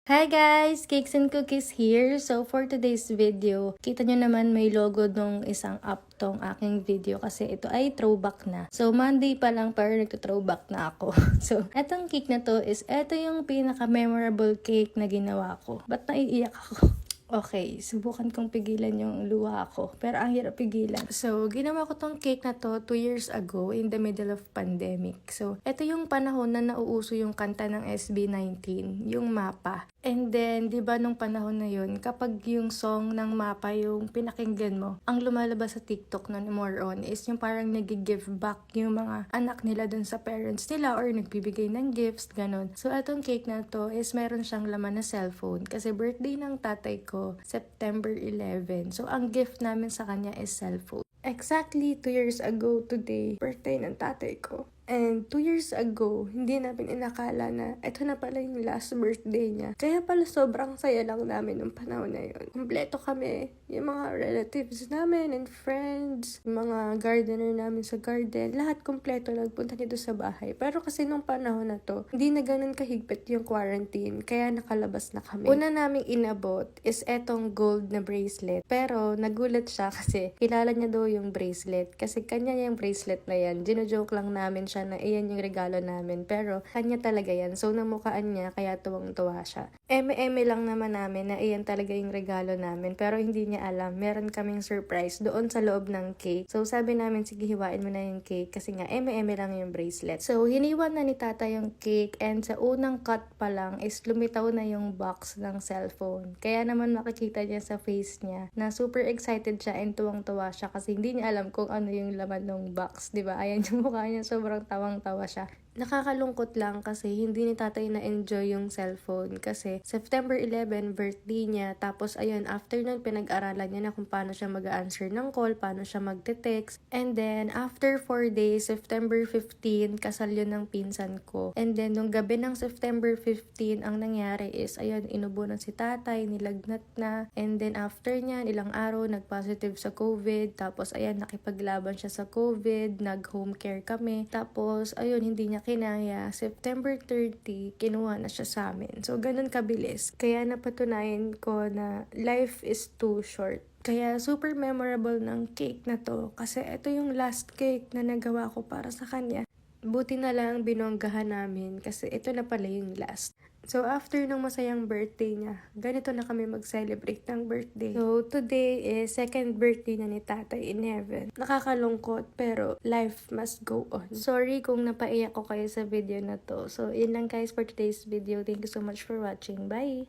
Hi guys! Cakes and Cookies here. So for today's video, kita nyo naman may logo nung isang app tong aking video kasi ito ay throwback na. So Monday pa lang pero nagto-throwback na ako. So etong cake na to is eto yung pinaka-memorable cake na ginawa ko. Ba't naiiyak ako? Okay, subukan kong pigilan yung luha ko. Pero ang hirap pigilan. So, ginawa ko tong cake na to 2 years ago in the middle of pandemic. So, ito yung panahon na nauuso yung kanta ng SB19, yung MAPA. And then, di ba nung panahon na yun, kapag yung song ng MAPA yung pinakinggan mo, ang lumalabas sa TikTok nun more on is yung parang nag-give back yung mga anak nila dun sa parents nila or nagbibigay ng gifts, ganun. So, itong cake na to is meron siyang laman na cellphone kasi birthday ng tatay ko September 11. So, ang gift namin sa kanya is cellphone. Exactly 2 years ago today, birthday ng tatay ko. And 2 years ago, hindi namin inakala na ito na pala yung last birthday niya. Kaya pala sobrang saya lang namin nung panahon na yun. Kompleto kami. Yung mga relatives namin and friends, yung mga gardener namin sa garden, lahat kompleto nagpunta dito sa bahay. Pero kasi nung panahon na to, hindi na ganun kahigpit yung quarantine. Kaya nakalabas na kami. Una naming inabot is etong gold na bracelet. Pero nagulat siya kasi kilala niya daw yung bracelet. Kasi kanya yung bracelet na yan. Gino-joke lang namin siya na iyan yung regalo namin. Pero kanya talaga yan. So namukaan niya kaya tuwang-tuwa siya. Eme-eme lang naman namin na iyan talaga yung regalo namin. Pero hindi niya alam. Meron kaming surprise doon sa loob ng cake. So sabi namin, sige hiwain mo na yung cake. Kasi nga eme-eme lang yung bracelet. So hiniwan na ni tata yung cake. And sa unang cut pa lang is lumitaw na yung box ng cellphone. Kaya naman makikita niya sa face niya na super excited siya and tuwang-tuwa siya. Kasi hindi niya alam kung ano yung laman ng box. Diba? Ayan yung mukha niya. Sobrang tawang-tawa siya. Nakakalungkot lang kasi hindi ni tatay na-enjoy yung cellphone kasi September 11, birthday niya. Tapos ayun, after nun, pinag-aralan niya na kung paano siya mag-answer ng call, paano siya magte-text. And then, after 4 days, September 15, kasal yun ng pinsan ko. And then, nung gabi ng September 15, ang nangyari is, ayun, inubo na si tatay, nilagnat na. And then, after niyan, ilang araw, nag-positive sa COVID. Tapos, ayun, nakipaglaban siya sa COVID, nag-home care kami. Tapos, ayun, hindi niya kinaya. September 30, kinuha na siya sa amin. So, ganun kabilis. Kaya napatunayan ko na life is too short. Kaya super memorable ng cake na to. Kasi ito yung last cake na nagawa ko para sa kanya. Buti na lang binonggahan namin kasi ito na pala yung last. So, after nung masayang birthday niya, ganito na kami mag-celebrate ng birthday. So, today is second birthday na ni tatay in heaven. Nakakalungkot, pero life must go on. Sorry kung napaiyak ko kayo sa video na to. So, yun lang guys for today's video. Thank you so much for watching. Bye!